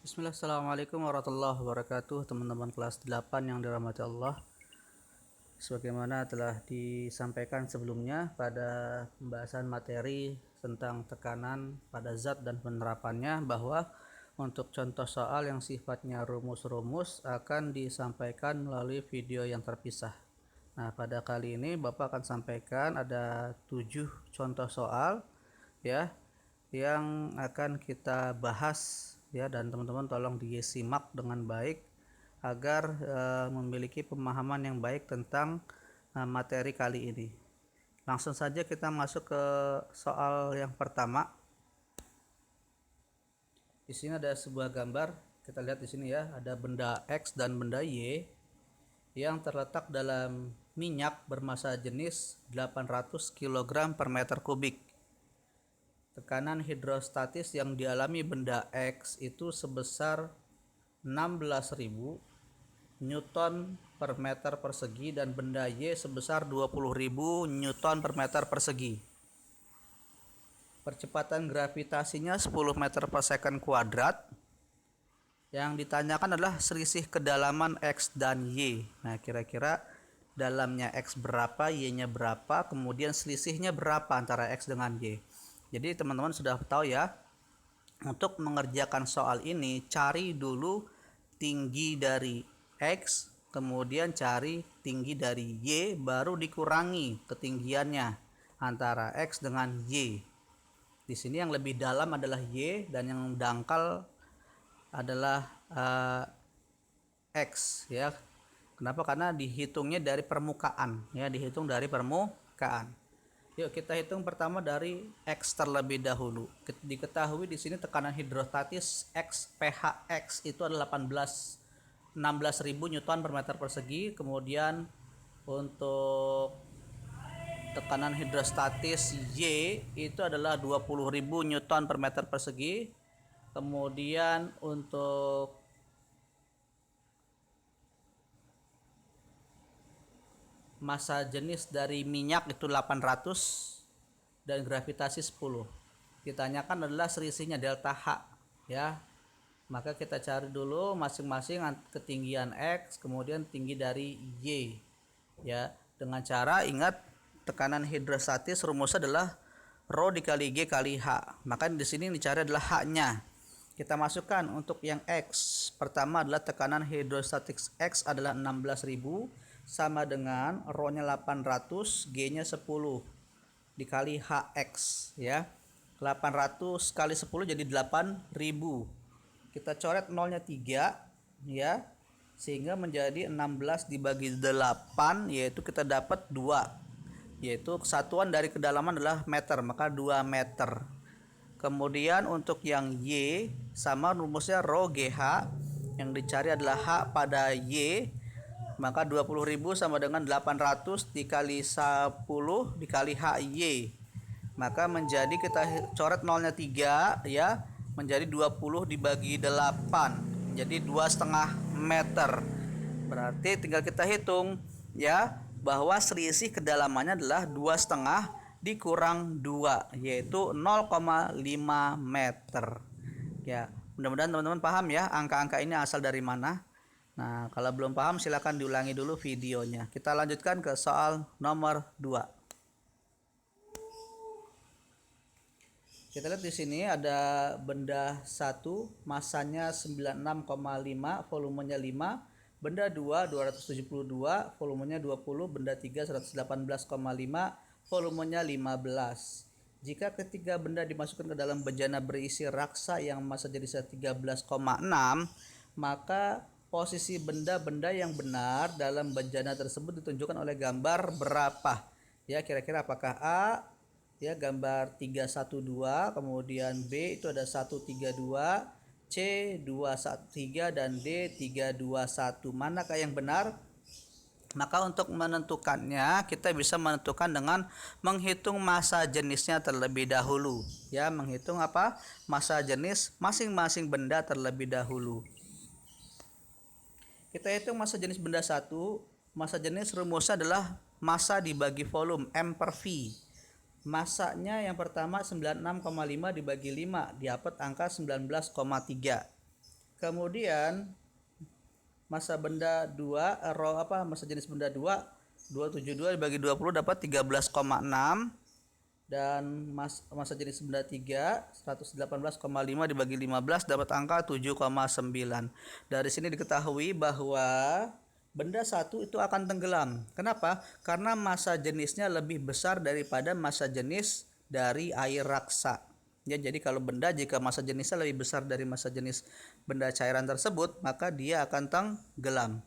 Bismillah, assalamualaikum warahmatullahi wabarakatuh, teman-teman kelas 8 yang dirahmati Allah. Sebagaimana telah disampaikan sebelumnya pada pembahasan materi tentang tekanan pada zat dan penerapannya, bahwa untuk contoh soal yang sifatnya rumus-rumus akan disampaikan melalui video yang terpisah. Nah, pada kali ini Bapak akan sampaikan ada 7 contoh soal ya yang akan kita bahas ya, dan teman-teman tolong disimak dengan baik agar memiliki pemahaman yang baik tentang materi kali ini. Langsung saja kita masuk ke soal yang pertama. Di sini ada sebuah gambar, kita lihat di sini ya, ada benda X dan benda Y yang terletak dalam minyak bermassa jenis 800 kg per meter kubik. Tekanan hidrostatis yang dialami benda X itu sebesar 16.000 Newton per meter persegi dan benda Y sebesar 20.000 Newton per meter persegi. Percepatan gravitasinya 10 meter per second kuadrat. Yang ditanyakan adalah selisih kedalaman X dan Y. Nah, kira-kira dalamnya X berapa, Y-nya berapa, kemudian selisihnya berapa antara X dengan Y. Jadi teman-teman sudah tahu ya, untuk mengerjakan soal ini cari dulu tinggi dari X, kemudian cari tinggi dari Y, baru dikurangi ketinggiannya antara X dengan Y. Di sini yang lebih dalam adalah Y dan yang dangkal adalah X ya. Kenapa? Karena dihitungnya dari permukaan ya, dihitung dari permukaan. Yuk kita hitung pertama dari X terlebih dahulu. Diketahui di sini tekanan hidrostatis X pH X itu adalah 16.000 Newton per meter persegi. Kemudian untuk tekanan hidrostatis Y itu adalah 20.000 Newton per meter persegi. Kemudian untuk massa jenis dari minyak itu 800 dan gravitasi 10. Ditanyakan adalah selisihnya delta H ya. Maka kita cari dulu masing-masing ketinggian X, kemudian tinggi dari Y ya. Dengan cara ingat tekanan hidrostatis rumusnya adalah rho dikali G kali H. Maka di sini dicari adalah H-nya. Kita masukkan untuk yang X. Pertama adalah tekanan hidrostatik X adalah 16.000 sama dengan rho-nya 800, G-nya 10 dikali HX ya. 800 kali 10 jadi 8.000. Kita coret nolnya 3 ya, sehingga menjadi 16 dibagi 8, yaitu kita dapat 2, yaitu kesatuan dari kedalaman adalah meter, maka 2 meter. Kemudian untuk yang Y sama rumusnya rho GH, yang dicari adalah H pada Y, maka 20.000 sama dengan 800 dikali 10 dikali HY. Maka menjadi kita coret nolnya 3 ya, menjadi 20 dibagi 8, jadi 2,5 meter. Berarti tinggal kita hitung ya, bahwa selisih kedalamannya adalah 2,5 dikurang 2, yaitu 0,5 meter. Ya, mudah-mudahan teman-teman paham ya angka-angka ini asal dari mana. Nah, kalau belum paham silakan diulangi dulu videonya. Kita lanjutkan ke soal nomor 2. Kita lihat di sini ada benda 1, massanya 96,5, volumenya 5, benda 2 272, volumenya 20, benda 3 118,5, volumenya 15. Jika ketiga benda dimasukkan ke dalam bejana berisi raksa yang massa jenisnya 13,6, maka posisi benda-benda yang benar dalam bejana tersebut ditunjukkan oleh gambar berapa? Ya, kira-kira apakah A ya gambar 312, kemudian B itu ada 132, C 213 dan D 321. Manakah yang benar? Maka untuk menentukannya kita bisa menentukan dengan menghitung massa jenisnya terlebih dahulu. Ya, menghitung apa? Massa jenis masing-masing benda terlebih dahulu. Kita hitung massa jenis benda 1. Massa jenis rumusnya adalah massa dibagi volume, M per V. Massanya yang pertama 96,5 dibagi 5, dapat angka 19,3. Kemudian massa benda 2, massa jenis benda 272 dibagi 20 dapat 13,6, dan massa jenis benda 3 118,5 dibagi 15 dapat angka 7,9. Dari sini diketahui bahwa benda satu itu akan tenggelam. Kenapa? Karena massa jenisnya lebih besar daripada massa jenis dari air raksa. Ya, jadi kalau benda jika massa jenisnya lebih besar dari massa jenis benda cairan tersebut, maka dia akan tenggelam.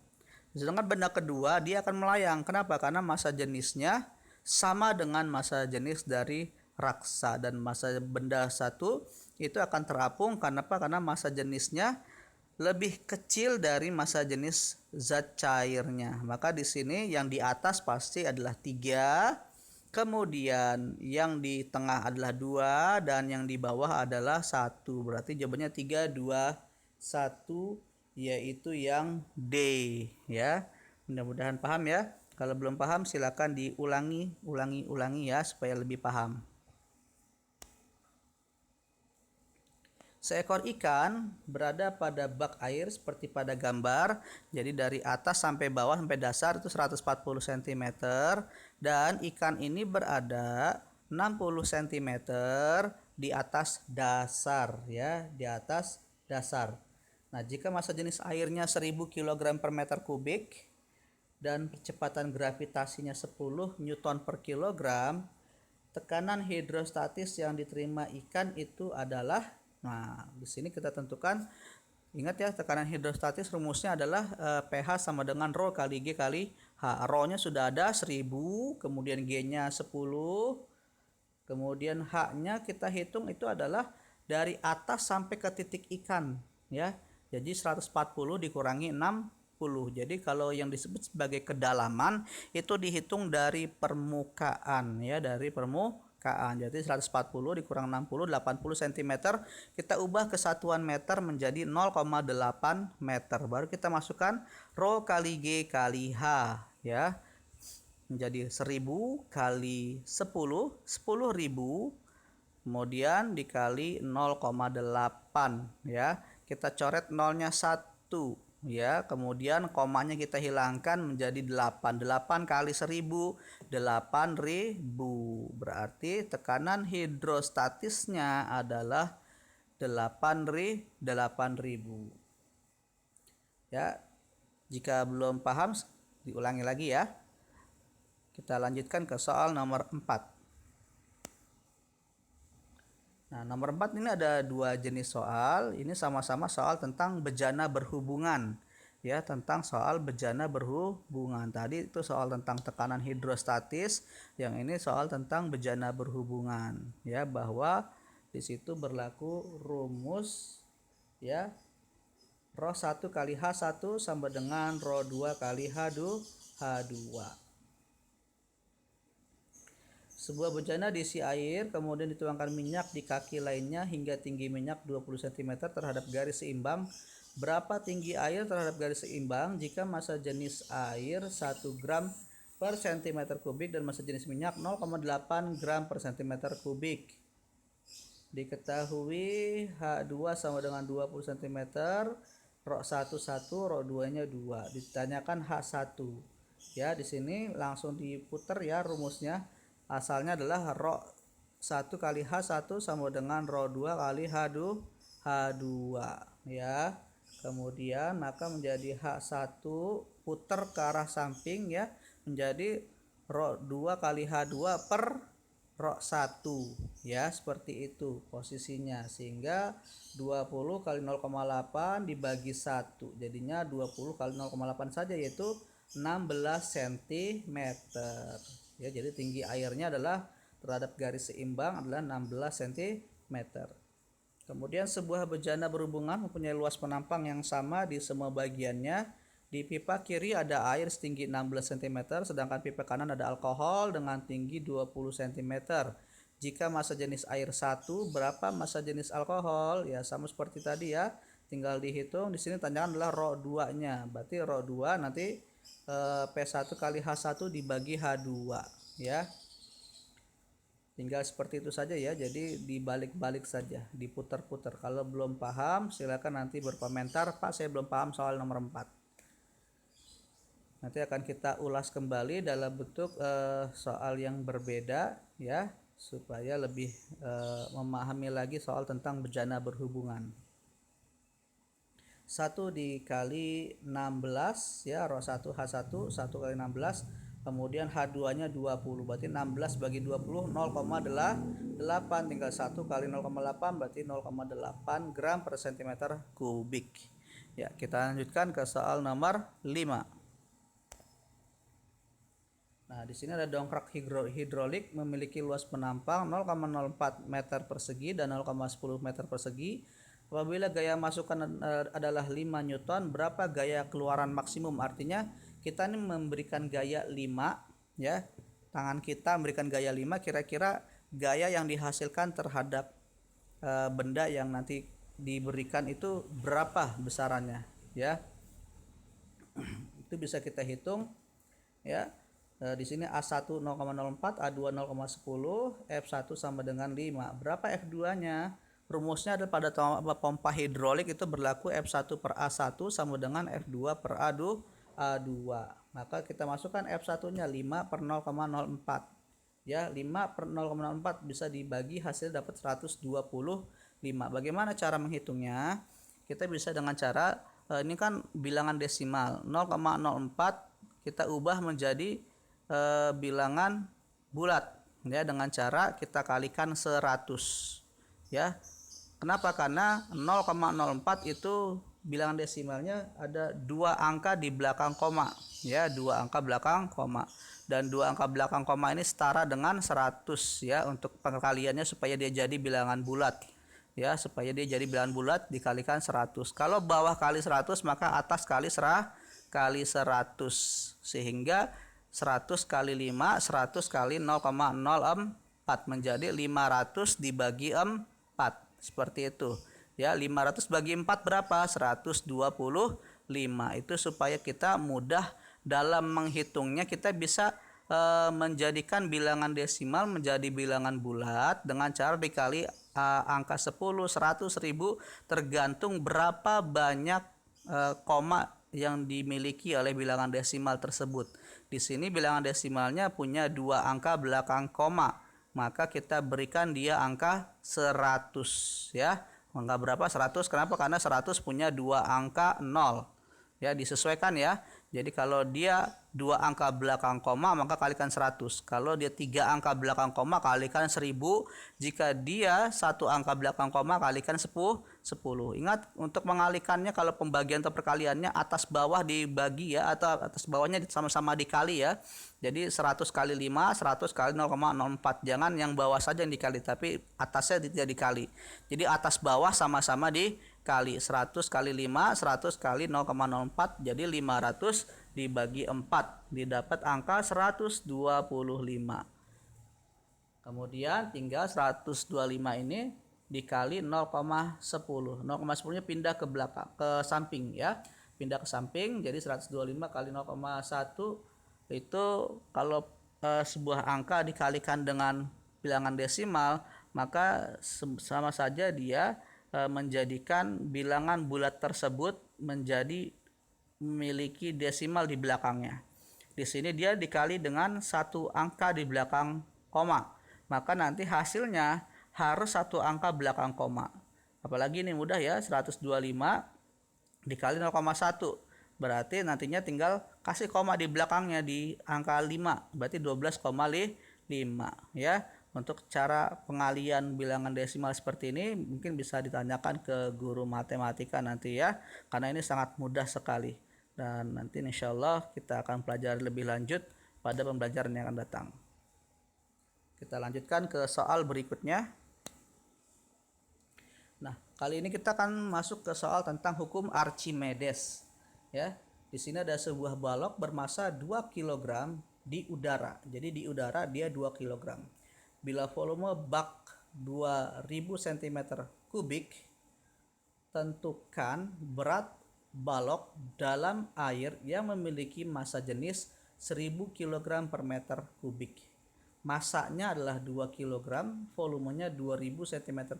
Sedangkan benda kedua dia akan melayang. Kenapa? Karena massa jenisnya sama dengan massa jenis dari raksa, dan massa benda satu itu akan terapung. Kenapa? Karena massa jenisnya lebih kecil dari massa jenis zat cairnya. Maka di sini yang di atas pasti adalah 3, kemudian yang di tengah adalah 2, dan yang di bawah adalah 1. Berarti jawabannya 3, 2, 1, yaitu yang D ya. Mudah-mudahan paham ya. Kalau belum paham silakan diulangi ya supaya lebih paham. Seekor ikan berada pada bak air seperti pada gambar. Jadi dari atas sampai bawah sampai dasar itu 140 cm, dan ikan ini berada 60 cm di atas dasar ya, di atas dasar. Nah, jika massa jenis airnya 1000 kg per meter kubik dan percepatan gravitasinya 10 Newton per kilogram, tekanan hidrostatis yang diterima ikan itu adalah, nah di sini kita tentukan, ingat ya, tekanan hidrostatis rumusnya adalah pH sama dengan rho kali G kali H. Rho-nya sudah ada 1000, kemudian G-nya 10, kemudian H-nya kita hitung itu adalah dari atas sampai ke titik ikan ya. Jadi 140 dikurangi 60. Jadi kalau yang disebut sebagai kedalaman itu dihitung dari permukaan ya, dari permukaan. Jadi 140 dikurang 60, 80 cm. Kita ubah ke satuan meter menjadi 0,8 meter. Baru kita masukkan rho kali G kali H ya. Menjadi 1000 kali 10, 10.000, kemudian dikali 0,8 ya. Kita coret nolnya 1 ya, kemudian komanya kita hilangkan menjadi 8. 8 kali 1000, 8.000. Berarti tekanan hidrostatisnya adalah 8.000 ya. Jika belum paham diulangi lagi ya. Kita lanjutkan ke soal nomor 4. Nah, nomor 4 ini ada 2 jenis soal. Ini sama-sama soal tentang bejana berhubungan. Ya, tentang soal bejana berhubungan. Tadi itu soal tentang tekanan hidrostatis, yang ini soal tentang bejana berhubungan. Ya, bahwa di situ berlaku rumus ya, rho 1 kali H1 sama dengan rho 2 kali H2. Sebuah bejana diisi air, kemudian dituangkan minyak di kaki lainnya hingga tinggi minyak 20 cm terhadap garis seimbang. Berapa tinggi air terhadap garis seimbang jika massa jenis air 1 gram per cm kubik dan massa jenis minyak 0,8 gram per cm kubik. Diketahui H2 sama dengan 20 cm, rho 1 1, rho 2 nya 2. Ditanyakan H1. Ya, di sini langsung diputar ya rumusnya. Asalnya adalah rho 1 kali H1 sama dengan rho 2 kali H2 ya. Kemudian maka menjadi H1 putar ke arah samping ya, menjadi rho 2 kali H2 per rho 1 ya, seperti itu posisinya. Sehingga 20 kali 0,8 dibagi 1 jadinya 20 kali 0,8 saja, yaitu 16 cm. Ya, jadi tinggi airnya adalah terhadap garis seimbang adalah 16 cm. Kemudian sebuah bejana berhubungan mempunyai luas penampang yang sama di semua bagiannya. Di pipa kiri ada air setinggi 16 cm, sedangkan pipa kanan ada alkohol dengan tinggi 20 cm. Jika massa jenis air 1, berapa massa jenis alkohol? Ya, sama seperti tadi ya. Tinggal dihitung. Di sini tanyakan adalah rho 2-nya. Berarti rho 2 nanti P1 kali H1 dibagi H2 ya. Tinggal seperti itu saja ya, jadi dibalik-balik saja, diputar-putar. Kalau belum paham silakan nanti berkomentar, Pak saya belum paham soal nomor 4. Nanti akan kita ulas kembali dalam bentuk soal yang berbeda ya, supaya lebih memahami lagi soal tentang bejana berhubungan. 1 dikali 16 ya, rho 1 H1 1 kali 16, kemudian H2 nya 20, berarti 16 bagi 20 0,8, tinggal 1 kali 0,8 berarti 0,8 gram per cm kubik ya. Kita lanjutkan ke soal nomor 5. Nah, di sini ada dongkrak hidrolik memiliki luas penampang 0,04 meter persegi dan 0,10 meter persegi. Apabila gaya masukan adalah 5 Newton, berapa gaya keluaran maksimum? Artinya kita ini memberikan gaya 5 ya. Tangan kita memberikan gaya 5, kira-kira gaya yang dihasilkan terhadap benda yang nanti diberikan itu berapa besarannya ya. Itu bisa kita hitung ya. Di sini A1 0,04, A2 0,10, F1 sama dengan 5. Berapa F2-nya? Rumusnya adalah pada pompa hidrolik itu berlaku F1 per A1 sama dengan F2 per A2. Maka kita masukkan F1-nya 5 per 0,04. Ya, 5 per 0,04 bisa dibagi, hasil dapat 125. Bagaimana cara menghitungnya? Kita bisa dengan cara ini kan bilangan desimal, 0,04 kita ubah menjadi bilangan bulat ya, dengan cara kita kalikan 100 ya. Kenapa? Karena 0,04 itu bilangan desimalnya ada 2 angka di belakang koma ya, 2 angka belakang koma, dan 2 angka belakang koma ini setara dengan 100 ya. Untuk pengkaliannya supaya dia jadi bilangan bulat ya, supaya dia jadi bilangan bulat dikalikan 100. Kalau bawah kali 100 maka atas kali 100, sehingga 100 kali 5 100 kali 0,04 menjadi 500 dibagi 4, seperti itu ya. 500 bagi 4 berapa? 125. Itu supaya kita mudah dalam menghitungnya. Kita bisa menjadikan bilangan desimal menjadi bilangan bulat dengan cara dikali angka 10, 100, 1000, tergantung berapa banyak koma yang dimiliki oleh bilangan desimal tersebut. Di sini bilangan desimalnya punya 2 angka belakang koma, maka kita berikan dia angka 100 ya. Angka berapa? 100. Kenapa? Karena 100 punya 2 angka 0 ya, disesuaikan ya. Jadi kalau dia 2 angka belakang koma maka kalikan 100. Kalau dia 3 angka belakang koma kalikan 1000. Jika dia 1 angka belakang koma kalikan 10. Ingat, untuk mengalikannya kalau pembagian atau perkaliannya atas bawah dibagi ya, atau atas bawahnya sama-sama dikali ya. Jadi 100 kali 5 100 kali 0,04. Jangan yang bawah saja yang dikali, tapi atasnya tidak dikali. Jadi atas bawah sama-sama dikali. 100 kali 5 100 kali 0,04, jadi 500 dibagi 4 didapat angka 125. Kemudian tinggal 125 ini dikali 0,10. 0,10 nya pindah ke belakang, ke samping ya. Pindah ke samping, jadi 125 kali 0,1 itu kalau sebuah angka dikalikan dengan bilangan desimal maka sama saja dia menjadikan bilangan bulat tersebut menjadi memiliki desimal di belakangnya. Di sini dia dikali dengan 1 angka di belakang koma, maka nanti hasilnya harus 1 angka belakang koma. Apalagi ini mudah ya, 125 dikali 0,1, berarti nantinya tinggal kasih koma di belakangnya di angka 5, berarti 12,5 ya. Untuk cara pengalian bilangan desimal seperti ini mungkin bisa ditanyakan ke guru matematika nanti ya, karena ini sangat mudah sekali. Dan nanti insya Allah kita akan pelajari lebih lanjut pada pembelajaran yang akan datang. Kita lanjutkan ke soal berikutnya. Nah, kali ini kita akan masuk ke soal tentang hukum Archimedes. Ya, di sini ada sebuah balok bermasa 2 kg di udara. Jadi di udara dia 2 kg. Bila volume bak 2000 cm3, tentukan berat balok dalam air yang memiliki massa jenis 1000 kg per meter kubik. masanya adalah 2 kg, volumenya 2000 cm3,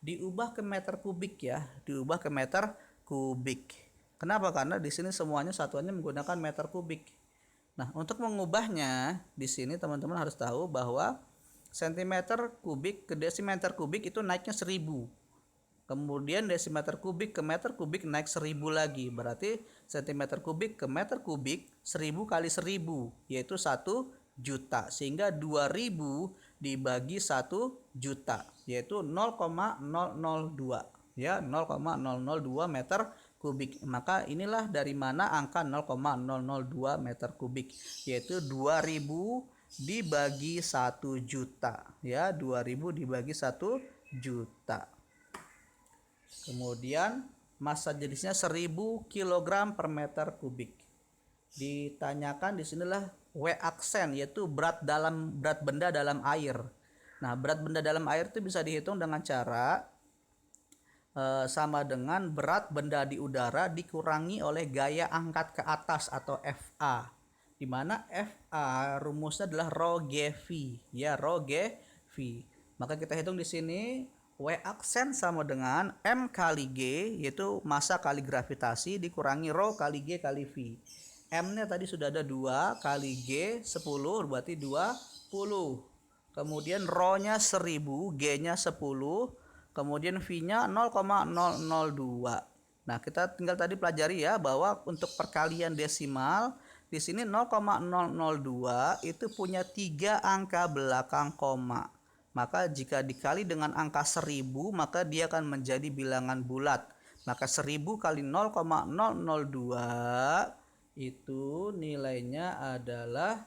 diubah ke meter kubik ya, diubah ke meter kubik. Kenapa? Karena di sini semuanya satuannya menggunakan meter kubik. Nah, untuk mengubahnya di sini teman-teman harus tahu bahwa sentimeter kubik ke desimeter kubik itu naiknya 1000. Kemudian desimeter kubik ke meter kubik naik 1000 lagi. Berarti sentimeter kubik ke meter kubik 1000 kali 1000 yaitu 1 juta. Sehingga 2000 dibagi 1 juta yaitu 0,002 ya, 0,002 meter kubik. Maka inilah dari mana angka 0,002 meter kubik, yaitu 2000 dibagi 1 juta ya, 2000 dibagi 1 juta. Kemudian massa jenisnya 1000 kg per meter kubik. Ditanyakan di sinilah W aksen, yaitu berat benda dalam air. Nah, berat benda dalam air itu bisa dihitung dengan cara sama dengan berat benda di udara dikurangi oleh gaya angkat ke atas atau FA. Di mana FA rumusnya adalah rho GV ya, rho GV. Maka kita hitung di sini W aksen sama dengan M kali G, yaitu massa kali gravitasi dikurangi rho kali G kali V. M-nya tadi sudah ada 2 kali G 10 berarti 20. Kemudian rho-nya 1000, G-nya 10, kemudian V-nya 0,002. Nah, kita tinggal tadi pelajari ya bahwa untuk perkalian desimal di sini 0,002 itu punya 3 angka belakang koma. Maka jika dikali dengan angka 1000 maka dia akan menjadi bilangan bulat. Maka 1000 kali 0,002 itu nilainya adalah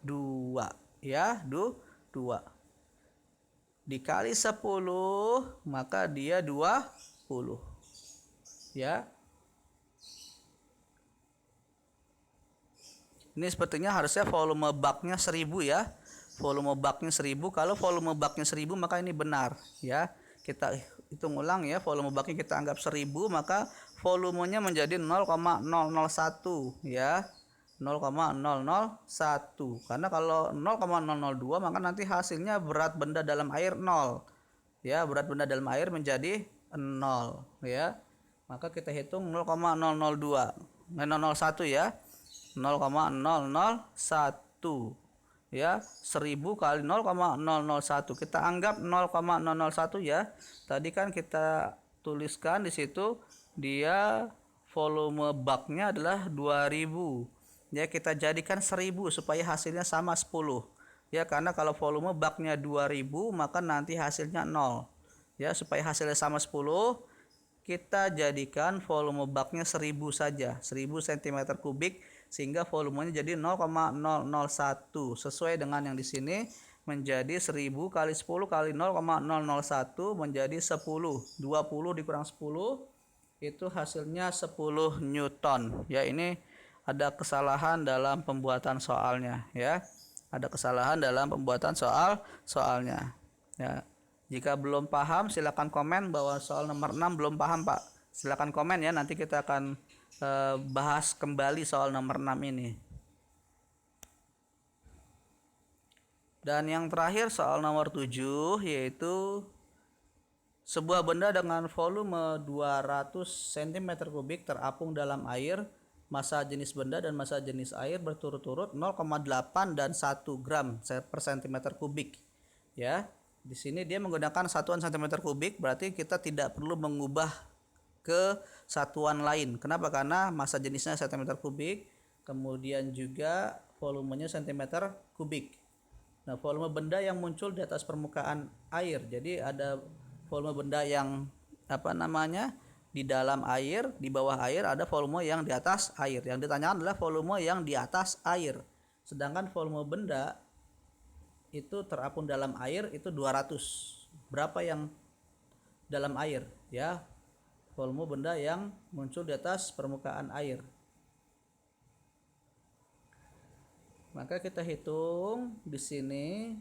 2 ya, 2 dikali 10 maka dia 20 ya. Ini sepertinya harusnya volume baknya 1000 ya. Volume baknya 1000. Kalau volume baknya 1000 maka ini benar ya. Kita hitung ulang ya. Volume baknya kita anggap 1000 maka volumenya menjadi 0,001 ya. 0,001. Karena kalau 0,002 maka nanti hasilnya berat benda dalam air 0. Ya, berat benda dalam air menjadi 0 ya. Maka kita hitung 0,002. 001 ya. 0,001 ya, 1000 kali 0,001 kita anggap 0,001 ya. Tadi kan kita tuliskan di situ dia volume baknya adalah 2000 ya, kita jadikan 1000 supaya hasilnya sama 10 ya, karena kalau volume baknya 2000 maka nanti hasilnya 0 ya. Supaya hasilnya sama 10 kita jadikan volume baknya 1000 saja, 1000 cm3, sehingga volumenya jadi 0,001 sesuai dengan yang di sini menjadi 1000 kali 10 kali 0,001 menjadi 10. 20 dikurang 10 itu hasilnya 10 Newton ya. Ini ada kesalahan dalam pembuatan soalnya ya. Ada kesalahan dalam pembuatan soalnya ya. Jika belum paham silakan komen bahwa soal nomor 6 belum paham Pak. Silakan komen ya, nanti kita akan bahas kembali soal nomor 6 ini. Dan yang terakhir soal nomor 7 yaitu sebuah benda dengan volume 200 cm3 terapung dalam air. Massa jenis benda dan massa jenis air berturut-turut 0,8 dan 1 gram per cm3 ya. Di sini dia menggunakan satuan cm3, berarti kita tidak perlu mengubah ke satuan lain. Kenapa? Karena massa jenisnya cm3, kemudian juga volumenya cm3. Nah, volume benda yang muncul di atas permukaan air. Jadi ada volume benda yang di dalam air, di bawah air, ada volume yang di atas air. Yang ditanyakan adalah volume yang di atas air. Sedangkan volume benda itu terapung dalam air itu 200. Berapa yang dalam air ya? Volume benda yang muncul di atas permukaan air. Maka kita hitung di sini.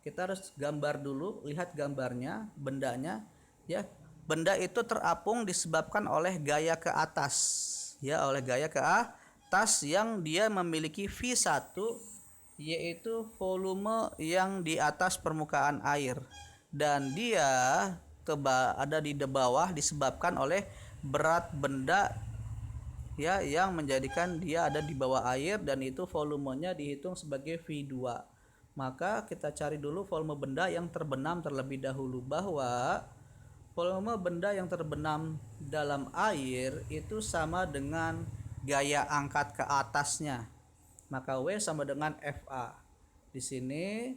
Kita harus gambar dulu, lihat gambarnya, bendanya ya. Benda itu terapung disebabkan oleh gaya ke atas ya, oleh gaya ke atas yang dia memiliki V1, yaitu volume yang di atas permukaan air, dan dia ada di bawah disebabkan oleh berat benda ya yang menjadikan dia ada di bawah air, dan itu volumenya dihitung sebagai V2. Maka kita cari dulu volume benda yang terbenam terlebih dahulu, bahwa volume benda yang terbenam dalam air itu sama dengan gaya angkat ke atasnya. Maka W sama dengan FA. Di sini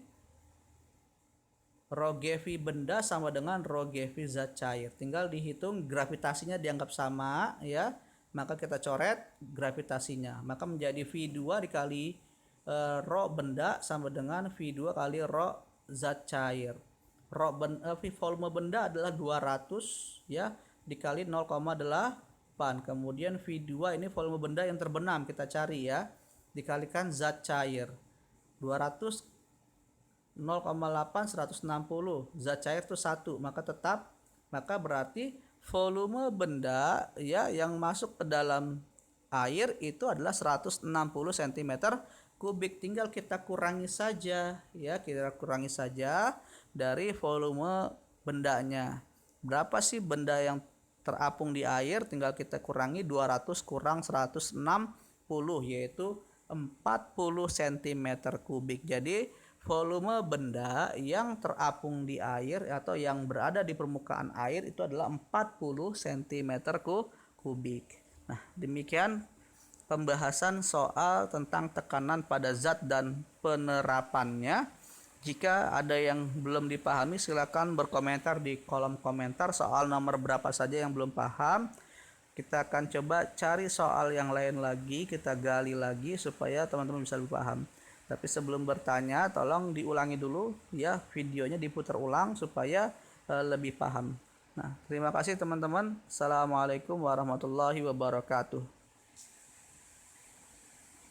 rho GV benda sama dengan rho GV zat cair. Tinggal dihitung gravitasinya dianggap sama ya. Maka kita coret gravitasinya. Maka menjadi V2 dikali rho benda sama dengan V2 kali rho zat cair. Volume benda adalah 200 ya dikali 0,8. Kemudian V2 ini volume benda yang terbenam, kita cari ya, dikalikan zat cair. 200 0,8 160, zat cair itu 1, maka berarti volume benda ya yang masuk ke dalam air itu adalah 160 cm kubik. Tinggal kita kurangi saja ya, kita kurangi saja dari volume bendanya. Berapa sih benda yang terapung di air? Tinggal kita kurangi 200 kurang 160, yaitu 40 cm kubik. Jadi volume benda yang terapung di air atau yang berada di permukaan air itu adalah 40 cm kubik. Nah, demikian pembahasan soal tentang tekanan pada zat dan penerapannya. Jika ada yang belum dipahami, silakan berkomentar di kolom komentar soal nomor berapa saja yang belum paham. Kita akan coba cari soal yang lain lagi, kita gali lagi supaya teman-teman bisa lebih paham. Tapi sebelum bertanya, tolong diulangi dulu ya, videonya diputar ulang supaya lebih paham. Nah, terima kasih teman-teman. Assalamualaikum warahmatullahi wabarakatuh.